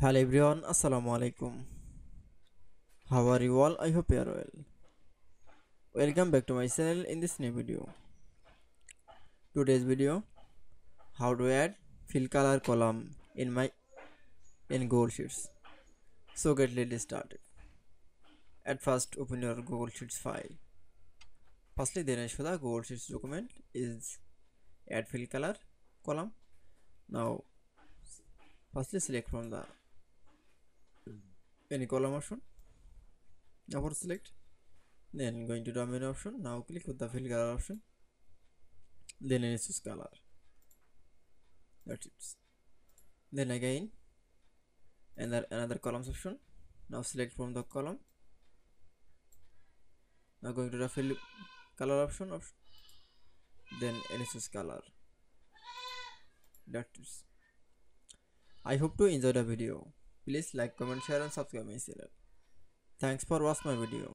Hello everyone, Assalamu alaikum. How are you all? I hope you are well. Welcome back to my channel in this new video. Today's video, how to add fill color column in Google Sheets. So get let's started. At first open your Google Sheets file. Firstly then show the Google Sheets document is add fill color column. Now firstly select from the any column option. Now for select, then going to the menu option. Now click with the fill color option. Then choose color. That's it. Then again another columns option. Now select from the column. Now going to the fill color option. Then choose color. That's it. I hope to enjoy the video. Please like, comment, share and subscribe my channel. Thanks for watching my video.